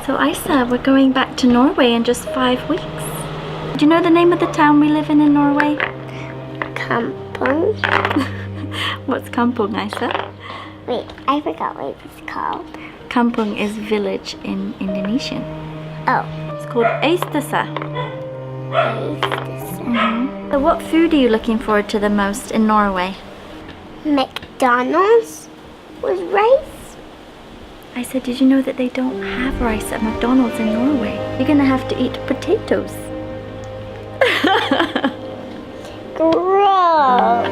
So Isa, we're going back to Norway in just 5 weeks. Do you know the name of the town we live in Norway? Kampung. What's Kampung, Isa? Wait, I forgot what it's called. Kampung is village in Indonesian. Oh. It's called Eistesa. So what food are you looking forward to the most in Norway? McDonald's with rice. I said, did you know that they don't have rice at McDonald's in Norway? You're gonna have to eat potatoes. Gross.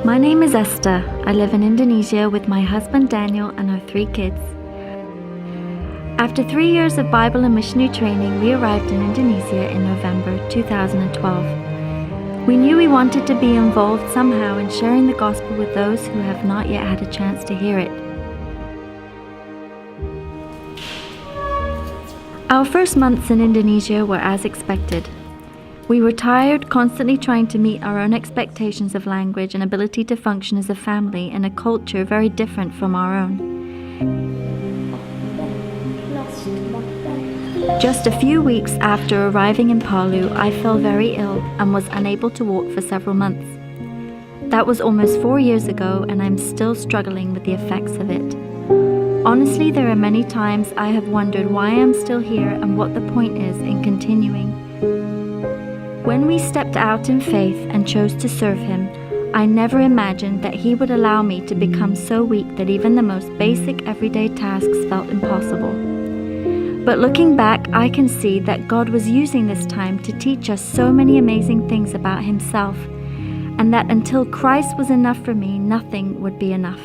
My name is Esther. I live in Indonesia with my husband Daniel and our 3 kids. After 3 years of Bible and missionary training, we arrived in Indonesia in November 2012. We knew we wanted to be involved somehow in sharing the gospel with those who have not yet had a chance to hear it. Our first months in Indonesia were as expected. We were tired, constantly trying to meet our own expectations of language and ability to function as a family in a culture very different from our own. Just a few weeks after arriving in Palu, I fell very ill and was unable to walk for several months. That was almost 4 years ago, and I'm still struggling with the effects of it. Honestly, there are many times I have wondered why I'm still here and what the point is in continuing. When we stepped out in faith and chose to serve Him, I never imagined that He would allow me to become so weak that even the most basic everyday tasks felt impossible. But looking back, I can see that God was using this time to teach us so many amazing things about Himself, and that until Christ was enough for me, nothing would be enough.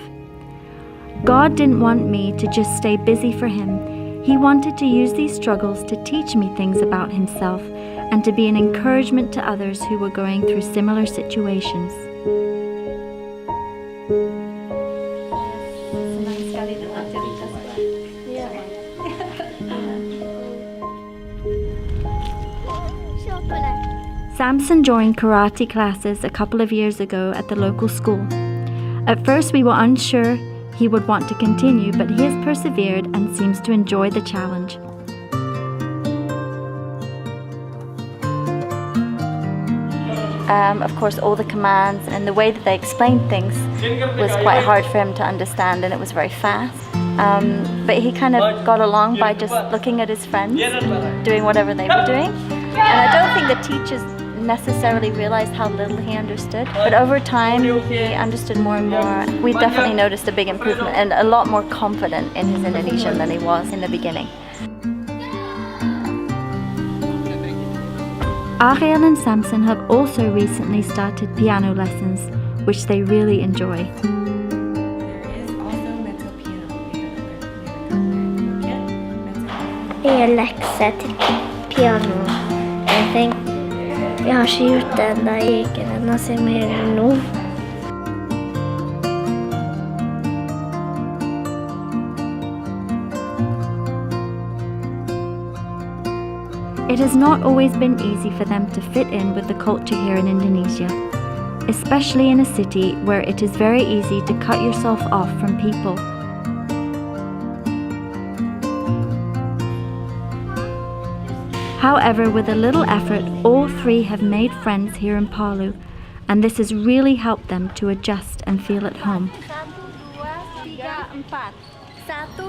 God didn't want me to just stay busy for Him. He wanted to use these struggles to teach me things about Himself and to be an encouragement to others who were going through similar situations. Samson joined karate classes a couple of years ago at the local school. At first we were unsure he would want to continue, but he has persevered and seems to enjoy the challenge. Of course, all the commands and the way that they explained things was quite hard for him to understand, and it was very fast. But he kind of got along by just looking at his friends and doing whatever they were doing. And I don't think the teachers necessarily realized how little he understood. But over time, he understood more and more. We definitely noticed a big improvement and a lot more confident in his Indonesian than he was in the beginning. Ariel and Samson have also recently started piano lessons, which they really enjoy. Jag läxor till piano. Jag tänkte, jag har inte gjort det enda egen, och så mer än nog. It has not always been easy for them to fit in with the culture here in Indonesia, especially in a city where it is very easy to cut yourself off from people. However, with a little effort, all 3 have made friends here in Palu, and this has really helped them to adjust and feel at home.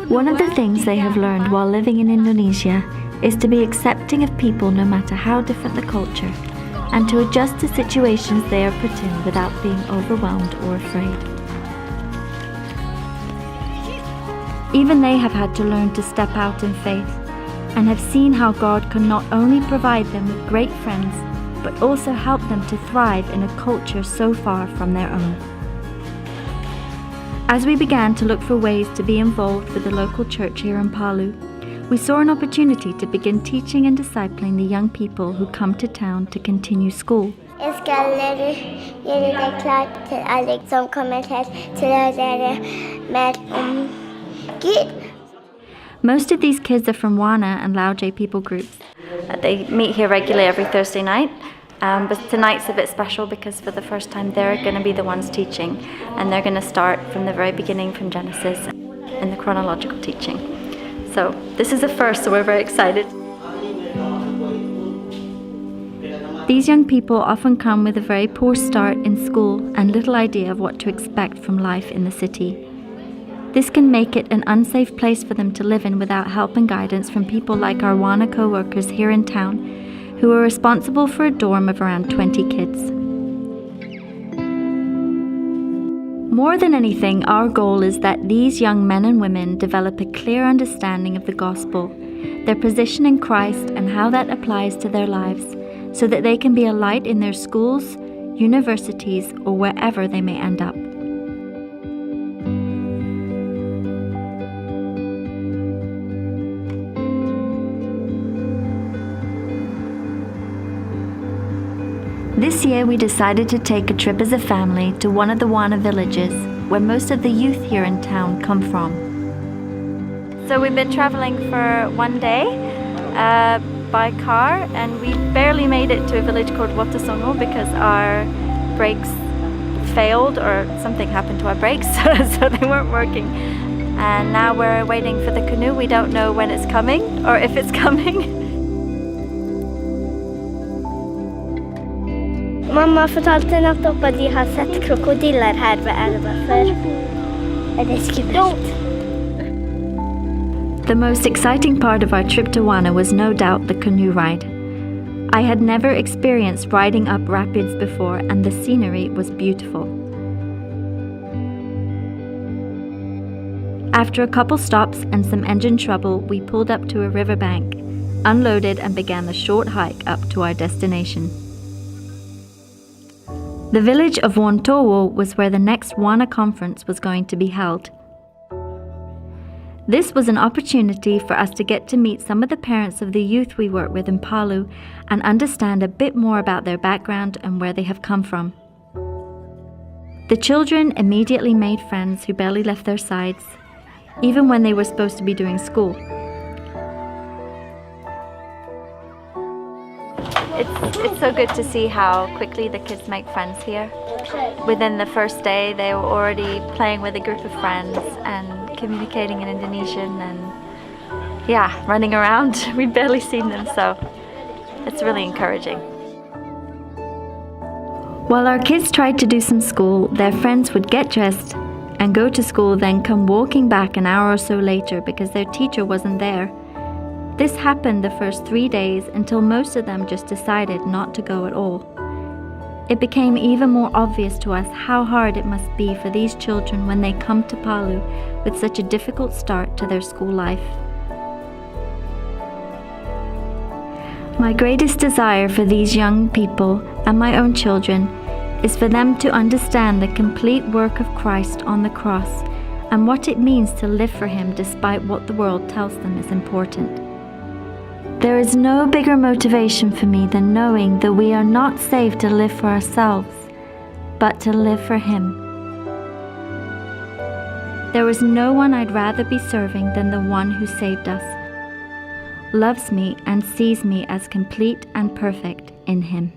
One of the things they have learned while living in Indonesia is to be accepting of people no matter how different the culture, and to adjust to situations they are put in without being overwhelmed or afraid. Even they have had to learn to step out in faith, and have seen how God can not only provide them with great friends, but also help them to thrive in a culture so far from their own. As we began to look for ways to be involved with the local church here in Palu, we saw an opportunity to begin teaching and discipling the young people who come to town to continue school. Jag ska göra det klart till alla som kommer till att lära mer om Gud. Most of these kids are from Wana and Laoje people groups. They meet here regularly every Thursday night, but tonight's a bit special because for the first time they're going to be the ones teaching, and they're going to start from the very beginning from Genesis in the chronological teaching. So this is a first, so we're very excited. These young people often come with a very poor start in school and little idea of what to expect from life in the city. This can make it an unsafe place for them to live in without help and guidance from people like our Wana co-workers here in town, who are responsible for a dorm of around 20 kids. More than anything, our goal is that these young men and women develop a clear understanding of the gospel, their position in Christ and how that applies to their lives, so that they can be a light in their schools, universities, or wherever they may end up. This year we decided to take a trip as a family to one of the Wana villages, where most of the youth here in town come from. So we've been traveling for one day by car, and we barely made it to a village called Watasongo because our brakes failed, or something happened to our brakes, so they weren't working. And now we're waiting for the canoe. We don't know when it's coming or if it's coming. Mamma fortalte nettopp at de har sett krokodiller her ved elva før. Det skummelt. The most exciting part of our trip to Wana was no doubt the canoe ride. I had never experienced riding up rapids before, and the scenery was beautiful. After a couple stops and some engine trouble, we pulled up to a riverbank, unloaded, and began the short hike up to our destination. The village of Wontowo was where the next Wana conference was going to be held. This was an opportunity for us to get to meet some of the parents of the youth we work with in Palu and understand a bit more about their background and where they have come from. The children immediately made friends who barely left their sides, even when they were supposed to be doing school. It's so good to see how quickly the kids make friends here. Within the first day, they were already playing with a group of friends and communicating in Indonesian and, running around. We'd barely seen them, so it's really encouraging. While our kids tried to do some school, their friends would get dressed and go to school, then come walking back an hour or so later because their teacher wasn't there. This happened the first 3 days until most of them just decided not to go at all. It became even more obvious to us how hard it must be for these children when they come to Palu with such a difficult start to their school life. My greatest desire for these young people and my own children is for them to understand the complete work of Christ on the cross and what it means to live for Him despite what the world tells them is important. There is no bigger motivation for me than knowing that we are not saved to live for ourselves, but to live for Him. There is no one I'd rather be serving than the one who saved us, loves me and sees me as complete and perfect in Him.